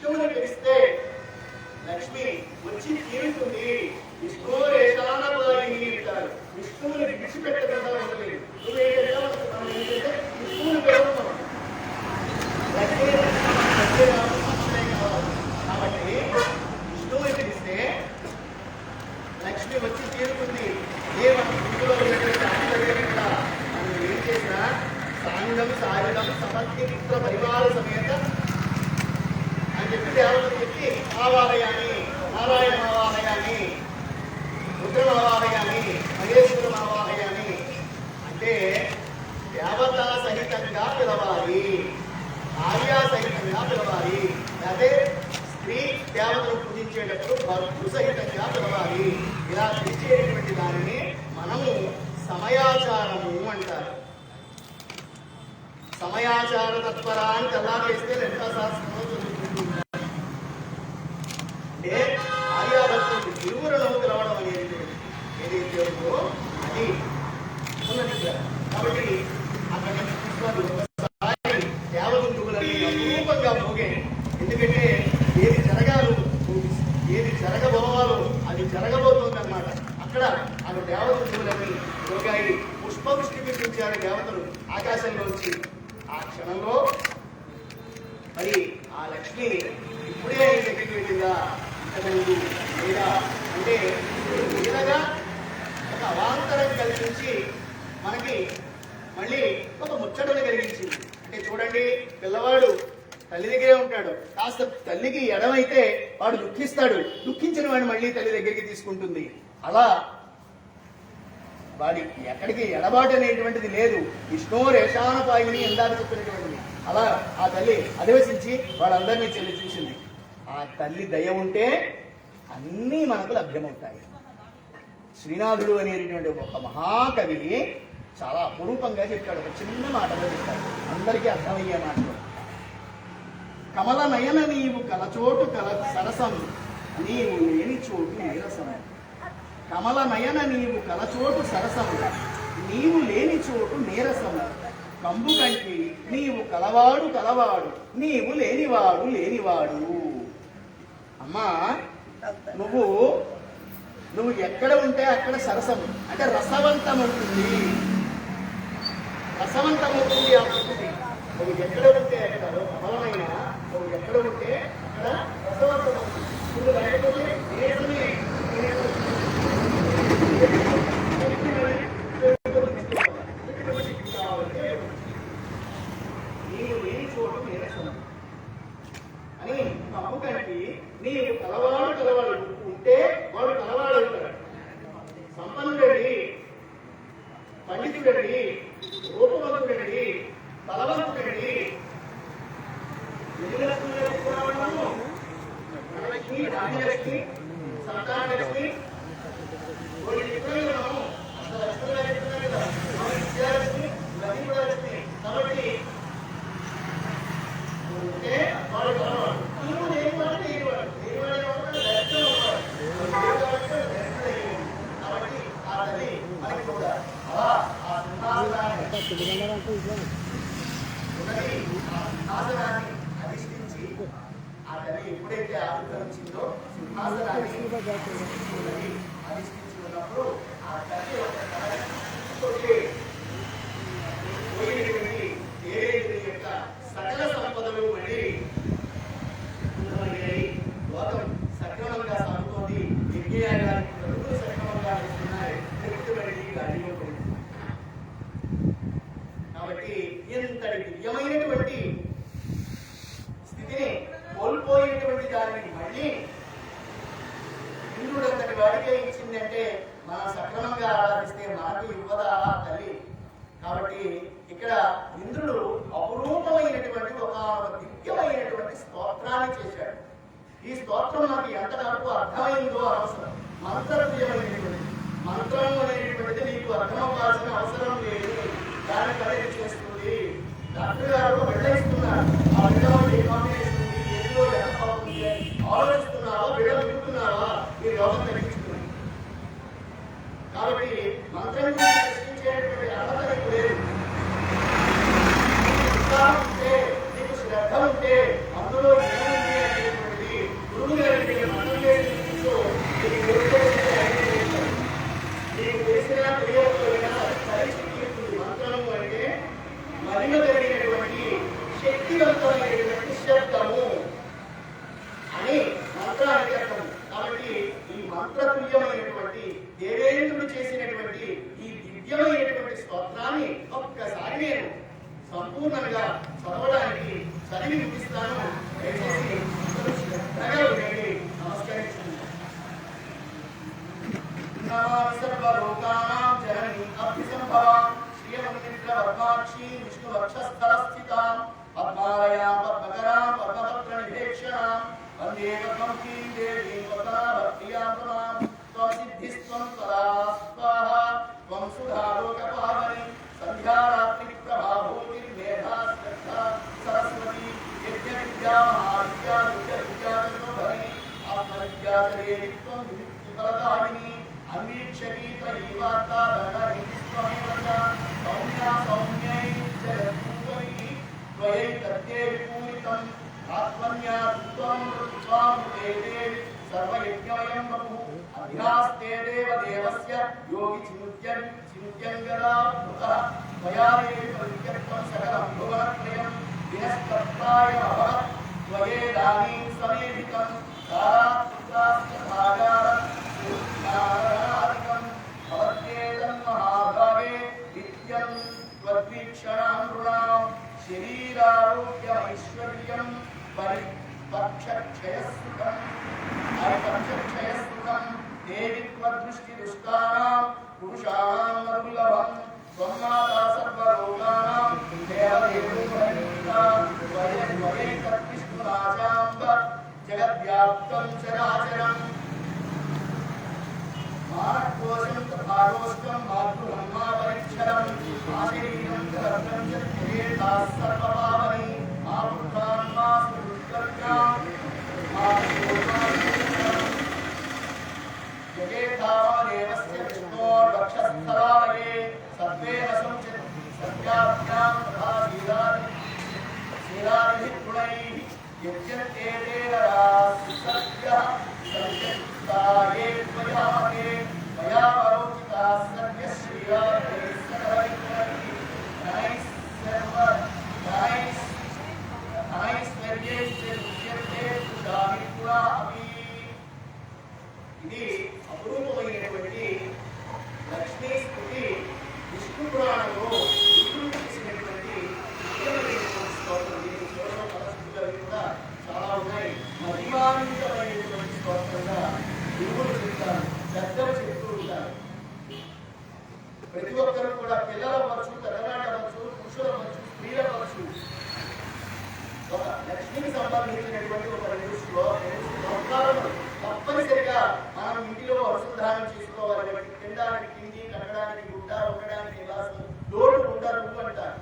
విష్ణువుని పిలిస్తే లక్ష్మి వచ్చి తీరుతుంది. విష్ణురేషానపాయిని అంటారు. విష్ణువుని విడిచిపెట్టకుండా ఉండలేదు. నువ్వేంటంటే విష్ణువుని పెరుగుతున్నావు. లక్ష్మీ కాబట్టి విష్ణువుని పిలిస్తే లక్ష్మి వచ్చి తీరుతుంది. ఇందులో ఉన్నటువంటి మనం ఏం చేసినా సాంగం సాయుధం సమర్థి మిత్ర పరివార సమేత అని చెప్పి దేవతలు చెప్పి ఆవాహయాన్ని, నారాయణ ఆవాహయాన్ని, రుద్రం ఆవాహయాన్ని, మహేశ్వరం ఆవాహయాన్ని అంటే దేవతా సహితంగా పిలవాలి, ఆర్యా సహితంగా పిలవాలి. అదే స్త్రీ దేవతను పూజించేటప్పుడు భక్తు సహితంగా పిలవాలి. ఇలా పిలిచేటువంటి దానిని మనము సమయాచారము అంటారు. సమయాచార తత్పరాన్ని ఎలా చేస్తే లలితా శాస్త్రంలో చదువుకుంటున్నారు. అంటే ఆర్యాభక్తులు ఇరువురును పిలవడం అనేది ఏదైతే ఉందో అది ఉన్నది. కాబట్టి అక్కడ నుంచి తీసుకొని ఒకసారి దేవదుందువులని రూపంగా మోగే. ఎందుకంటే ఏది జరగాలో ఏది జరగబోవాలో అది జరగబోతుంది అన్నమాట. అక్కడ దేవదుందువులని యోగాయి పుష్పవృష్టి పిలిపించారు దేవతలు ఆకాశంలోంచి. ఆ క్షణంలో మరి ఆ లక్ష్మి ఇప్పుడే దగ్గరికి వెళ్ళిందా ఇంతకుముందు లేదా అంటే విధంగా ఒక అవాంతరం కల్పించి మనకి మళ్ళీ ఒక ముచ్చటను కలిగించింది. అంటే చూడండి, పిల్లవాడు తల్లి దగ్గరే ఉంటాడు. కాస్త తల్లికి ఎడమైతే వాడు దుఃఖిస్తాడు. దుఃఖించిన వాడిని మళ్ళీ తల్లి దగ్గరికి తీసుకుంటుంది. అలా వాడి ఎక్కడికి ఎడబాటు అనేటువంటిది లేదు. విష్ణురేషానపాయిని ఎందాక చెప్పినటువంటిది. అలా ఆ తల్లి అధివసించి వాళ్ళందరినీ చెల్లి చూసింది. ఆ తల్లి దయ ఉంటే అన్నీ మనకు లభ్యమవుతాయి. శ్రీనాథుడు అనేటువంటి ఒక మహాకవి చాలా అపురూపంగా చెప్పాడు. ఒక చిన్న మాటలో చెప్పాడు, అందరికీ అర్థమయ్యే మాటలు. కమల నయన నీవు కలచోటు కల సరసం, నీవు లేని చోటు నీరసం. కమల నయన నీవు కలచోటు సరసము, నీవు లేని చోటు నీరసము. కంబు కంటి నీవు కలవాడు కలవాడు, నీవు లేనివాడు లేనివాడు. అమ్మా, నువ్వు ఎక్కడ ఉంటే అక్కడ సరసము అంటే రసవంతమవుతుంది. రసవంతమవుతుంది ఆ ప్రకృతి. నువ్వు ఎక్కడ ఉంటే అక్కడ కమలమైన, నువ్వు ఎక్కడ ఉంటే అక్కడ రసవంతమవుతుంది. నువ్వు లేకపోతే నీరసమే. నీవు లేని చోటు నీరసం అని కంపు కంటి నీవు కలవాడు ఉంటే వాడు కలవాడు అవుతాడు. సంపన్నుడండి, పండితుడండి, రూపవంతుడండి, బలవంతుడండి, ధనలక్ష్మి, రాజ్యలక్ష్మి, సంతానలక్ష్మి, కాబట్టి అధిష్ఠించి ఆ తల్లి ఎప్పుడైతే ఆవిర్భవించిందో సింహాసనాన్ని అధిష్ఠించి ఉన్నప్పుడు ఆ తల్లి పోయినటువంటి దేవేంద్రుని యొక్క సకల సంపదలు మళ్ళీ లోకం సక్రమంగా సాగుతోంది. యజ్ఞయాగానికి ప్రభుత్వం సక్రమంగా వస్తున్నాయి. పెట్టుబడి గాడిలో పడింది. కాబట్టి ఇంతటి దివ్యమైనటువంటి స్థితిని కోల్పోయినటువంటి దానిని మళ్ళీ ఇంద్రుడు అంతటి వాడికే ఇచ్చిందంటే మనం సక్రమంగా ఆరాధిస్తే మనకు ఇవ్వదా తల్లి. కాబట్టి ఇక్కడ ఇంద్రుడు అపురూపమైనటువంటి ఒక దివ్యమైనటువంటి స్తోత్రాన్ని చేశాడు. ఈ స్తోత్రం నాకు ఎంతవరకు అర్థమైందో అవసరం. మంత్రప్రియమైనటువంటి మంత్రం అనేటువంటిది నీకు అర్థమవ్వాల్సిన అవసరం లేదు. దాని పని చేస్తుంది. డాక్టర్ గారు వెళ్ళిస్తున్నారు. ఆ విధంగా ఏదో ఎంత అవుతుంది ఆలోచిస్తున్నావా, విడుతున్నావా, మీరు యోగం తగ్గించుకున్నారు. కాబట్టి మంత్రం ప్రశ్నించేటువంటి అర్హత నీకు లేదు. ఉత్సాహం ఉంటే, నీకు శ్రద్ధ ఉంటే అందులో ఏముంది అనేటువంటి వినిపిస్తాను. దయచేసి అందరూ శ్రద్ధగా వినండి. నమస్కరించండి. నమామి సర్వలోకానాం జననీ అభ్యుసంభవాం శ్రీయమునిద్రవర్మాక్షీ విష్ణువక్షస్థలస్థితాం పద్మాలయాం పద్మకరాం పద్మపత్రనిభేక్షణాం వందే పద్మముఖీం దేవీం పద్మనాభప్రియాం తమాం త్వం సిద్ధిస్త్వం సదా స్వాహా త్వం సుధాలోకపావని సంధ్యారాత్రి ప్రభాభూతిర్మేధా శ్రద్ధా సరస్వతి యజ్ఞవిద్యా మహావిద్యా విద్యావిద్యాధరి ఆత్మవిద్యాధరేవి త్వం విముక్తిఫలదాయిని అన్వీక్షకీ త్వయీవార్తాధరణీస్త్వమేవ చ సౌమ్యా సౌమ్యై జగద్రూపైః త్వయై తద్దే విపూరితం ఆత్మన్యా త్వం త్వాం దేవి సర్వయజ్ఞమయం వపుః అభ్యాస్తే దేవదేవస్య యోగి చిముద్యంగదా భృతః త్వయా దేవి పరిత్యక్తం సకలం భువనత్రయం వినష్టప్రాయమభవత్ త్వయేదానీం సమేధితం తారాపుత్రాస్య భాగారం భవత్యేదం మహాభాగే నిత్యం త్వద్వీక్షణాం నృణాం శరీరారోగ్యమైశ్వర్యం పరిపక్షయసుఖం దేవి త్వదృష్టిదుష్టానాం పురుషాణాం దుర్లభం త్వం మాతా సర్వలోకానాం దేవదేవోపరీతా త్వయేకత్విష్ణురాజాంబ జగద్వ్యాప్తం చరాచరం మానకోశం తథాగోష్టం మాతృహం మా పరిక్షరం మా శరీరం గర్భం జగేతాః సర్వపావని మా పుత్రాన్ మా సుదుష్కర్యాం మా జగేతావాదేవస్య విష్ణోర్వక్షస్థలాలయే సత్వేన సత్యాభ్యాం తథా శీలాదిగుణైః యజ్ఞతే దేవరాస్సద్యః సంయక్తాయే త్వయామే త్వయావరోచితాः సద్యః శ్రీరాధే సకలైః ఇది అపురూపమైనటువంటి లక్ష్మీ స్థుతి విష్ణు పురాణంలో విష్ణువు చేసినటువంటి ముఖ్యమైనటువంటి స్తోత్రం. దీనికి శ్లోకం పదస్థుతులు కూడా చాలా ఉన్నాయి. మహిమాన్వితమైనటువంటి స్తోత్రంగా గురువులు చెప్తారు, పెద్దలు చెప్తూ ఉంటారు. ప్రతి ఒక్కరు కూడా పిల్లల వచ్చు, పెద్దనాట వచ్చు, పురుషుల వచ్చు, స్త్రీల వచ్చు ఒక లక్ష్మికి సంబంధించినటువంటి ఒక రెండు శ్లోకాలను తప్పనిసరిగా మనం ఇంటిలో అనుసంధానం చేసుకోవాలి. తినడానికి తిండి, కట్టడానికి గుడ్డ, ఉండడానికి నివాసం, లోటు ఉంటారు అంటారు.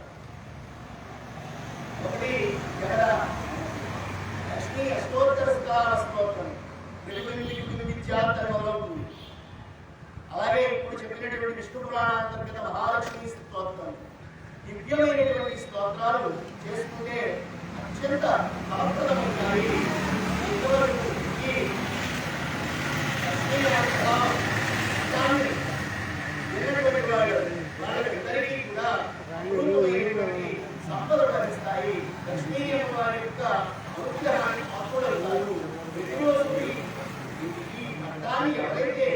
ఒకటి లక్ష్మీ అష్టోత్తర స్తోత్రం మొదలవుతుంది. అలాగే ఇప్పుడు చెప్పినటువంటి విష్ణు పురాణాంతర్గత మహాలక్ష్మి స్తోత్రం, దివ్యమైనటువంటి స్తోత్రాలు చేసుకుంటే అత్యంత ఫలప్రదమవుతాయి. ఇంతవరకు ఈ విన్నటువంటి వాళ్ళందరికీ కూడా అపూర్వమైనటువంటి సంపదలు లభిస్తాయి. లక్ష్మీ అమ్మవారి యొక్క అనుగ్రహాన్ని పాల్గొనగలుగుతారు. ప్రతిరోజు ఈ అర్థాన్ని ఎవరైతే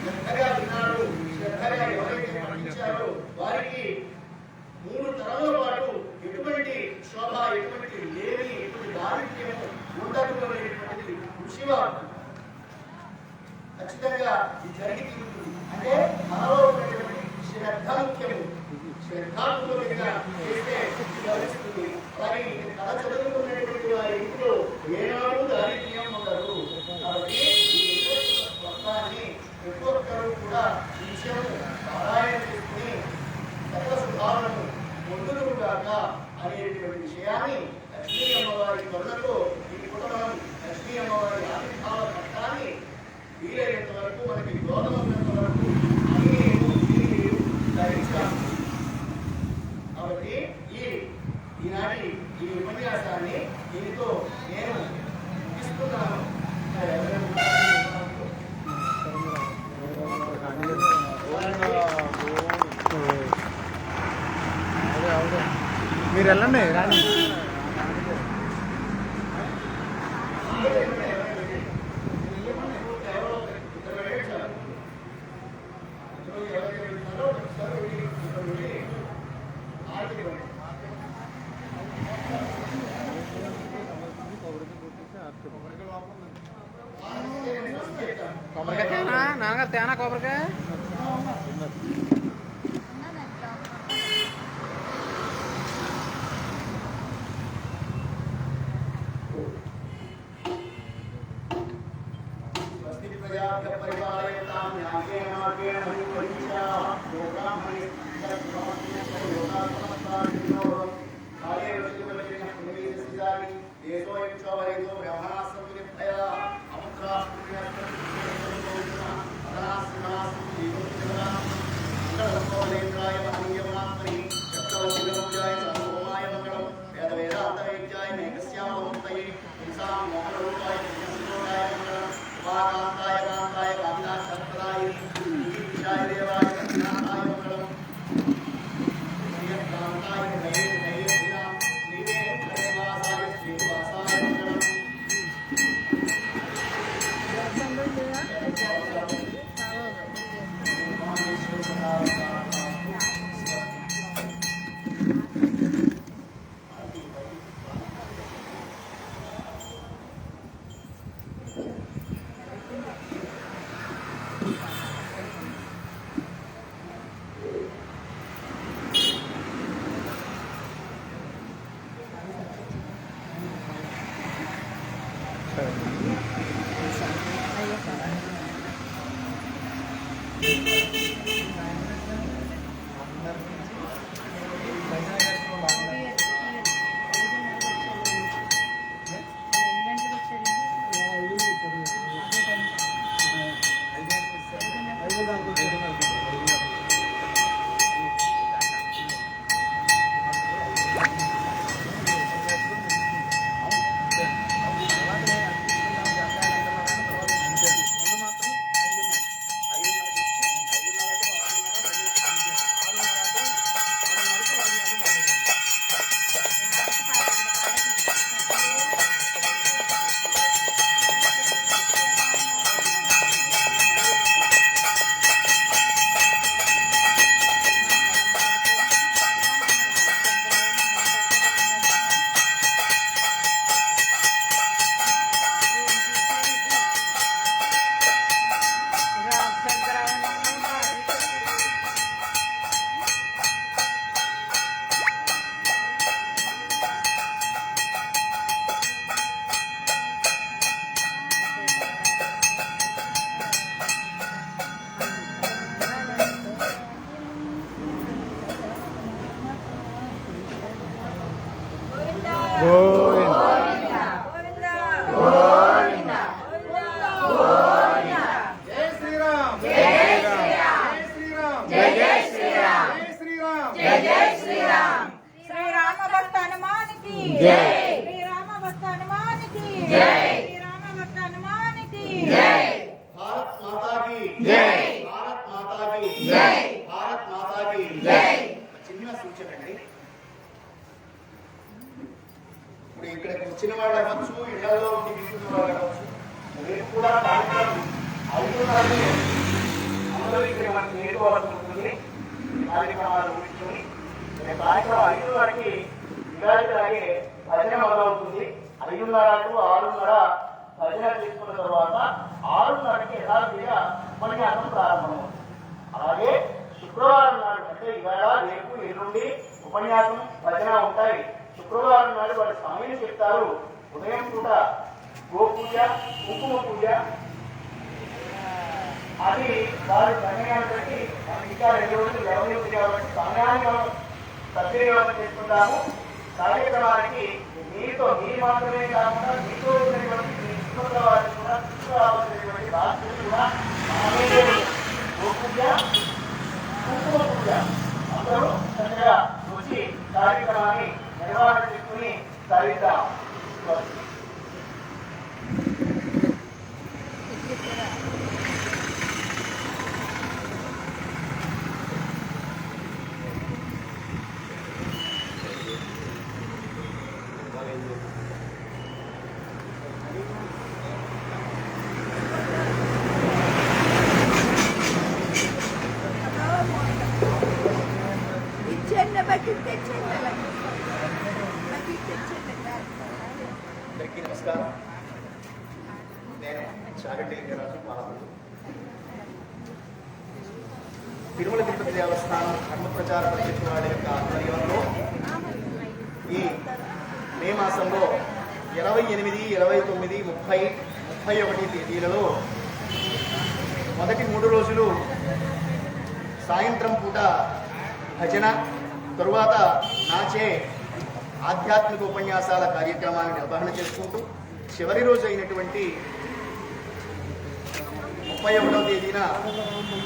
శ్రద్ధగా విన్నారో, శ్రద్ధగా ఎవరైతే పఠించారో వారికి 3 తరాల పాటు ఎటువంటి శోభ, ఎటువంటి లేని, ఎటువంటి దారిద్ర్యము ఉండకపోయినటువంటిది ఋషివారు ఖచ్చితంగా ఇది జరిగి తీరుతుంది. అంటే మనలో ఉన్నటువంటి శ్రద్ధ ముఖ్యము. శ్రద్ధాత్మకంగా చేస్తే లభిస్తుంది. మరి కథ చదువుకున్నటువంటి వారి ఇంట్లో ఏనాడు దారిద్ర్యం ఉండదు. కాబట్టి ఈ మొత్తాన్ని ప్రతి ఒక్కరూ కూడా ఈ విషయం పారాయణ చేసుకుని సకల సుఖాలను పొందులుగాక అనేటువంటి విషయాన్ని లక్ష్మీ అమ్మవారి కరుణతో ఈ కుటుంబం లక్ష్మీ అమ్మవారి ఆవిర్భావ ఘట్టాన్ని వీలైనంత వరకు మనకి దోహదమైనంత వరకు అన్ని ధరించాము. కాబట్టి ఈనాటి ఈ ఉపన్యాసాన్ని దీనితో నేను ముగిస్తున్నాను. మీరు వెళ్ళండి రాని. ఆర్థిక తేనా కొబ్బరికాయ చిన్న సూచన అండి. ఇప్పుడు ఇక్కడికి వచ్చిన వాళ్ళు అవ్వచ్చు, ఇళ్లలో ఉండి వింటున్న వాళ్ళు అవ్వచ్చు, రేపు కూడా కార్యక్రమం 5:30 అందరూ ఇక్కడ మనకి నేర్చుకోవాల్సి ఉంటుంది. కార్యక్రమాలు ఊహించుకొని రేపు కార్యక్రమం 5:30కి ఇలాగే భజన మొదలవుతుంది. 5:30 టు 6:30 భజన తీసుకున్న తర్వాత 6:30కి యథావిధిగా ఉపన్యాసం ప్రారంభమవుతుంది. అలాగే శుక్రవారం నాడు అంటే ఇవాళ రేపు ఎల్లుండి ఉపన్యాసం భజన ఉంటాయి. శుక్రవారం నాడు వారి సమయం చెప్తారు. ఉదయం పూట గోపూజ, కుంకుమ పూజ, అది వారి సమయాన్ని బట్టి మనం ఇంకా 2 రోజులు వ్యవహరించి కాబట్టి సమయాన్ని మనం సద్వినియోగం చేసుకుంటాము. కార్యక్రమానికి మీతో మీరు మాత్రమే కాకుండా మీతో ఉన్నటువంటి మీ కుటుంబ వారికి కూడా తీసుకురావాల్సినటువంటి బాధ్యత కూడా గోపూజ, కుంకుమ పూజ అందరూ చక్కగా వచ్చి కార్యక్రమాన్ని నిర్వహణ చేసుకుని సాధిద్దాం. అందరికీ నమస్కారం. నేను చాగంటి రాజు పాలకుడు. తిరుమల తిరుపతి దేవస్థానం ధర్మ ప్రచార పరిషత్ వారి యొక్క ఆధ్వర్యంలో ఈ మే మాసంలో 28, 29, 30, 31 తేదీలలో మొదటి 3 రోజులు సాయంత్రం పూట భజన, తరువాత నాచే ఆధ్యాత్మిక ఉపన్యాసాల కార్యక్రమాన్ని నిర్వహణ చేసుకుంటూ చివరి రోజు అయినటువంటి 31వ తేదీన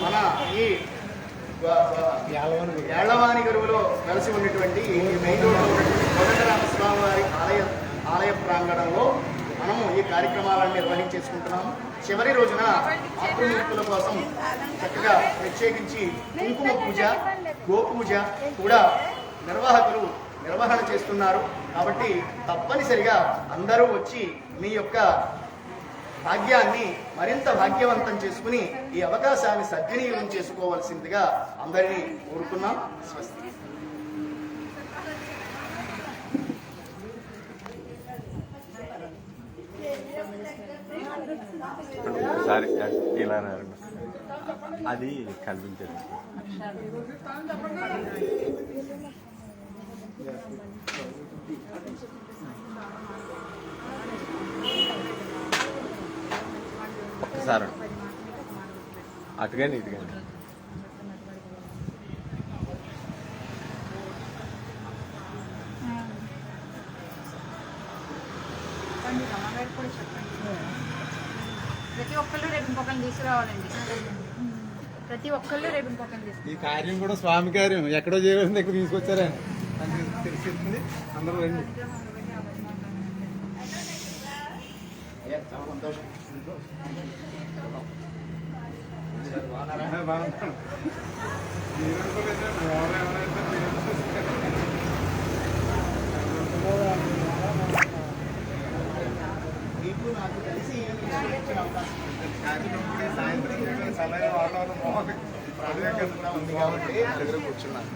మన ఈ ఏళ్లవాణి గరువులో కలిసి ఉన్నటువంటి మెయిన్ రోడ్లో ఉన్నటువంటి కోదండరామస్వామి వారి ఆలయ ప్రాంగణంలో మనము ఈ కార్యక్రమాలను నిర్వహించేసుకుంటున్నాము. చివరి రోజున మాతృమూర్తుల కోసం చక్కగా ప్రత్యేకించి కుంకుమ పూజ, గోపూజ కూడా నిర్వాహకులు నిర్వహణ చేస్తున్నారు. కాబట్టి తప్పనిసరిగా అందరూ వచ్చి మీ యొక్క భాగ్యాన్ని మరింత భాగ్యవంతం చేసుకుని ఈ అవకాశాన్ని సద్వినియోగం చేసుకోవాల్సిందిగా అందరినీ కోరుతున్నాం. స్వస్తి. ఒకసారి ఇలా అది కనిపించదు. ఒక్కసారి అటుగాని ఇటుగాని ప్రతి ఒక్కళ్ళు రేపు ఇంకొకరిని తీసుకురావాలండి. ప్రతి ఒక్కళ్ళు రేపు ఇంకొకరిని తీసుకు. ఈ కార్యం కూడా స్వామి కార్యం ఎక్కడో చేయవలసింది ఎక్కడ తీసుకొచ్చారా అని తెలిసింది. అందరూ రండి. చాలా సంతోషం. బాగుంటాను. మీరు అనుకోలేదు మీకు నాకు కలిసి సాయంత్రం చల్లగా వాతావరణం బాగుంది. ప్రాంగణం కూడా ఉంది కాబట్టి దగ్గర కూర్చున్నాను.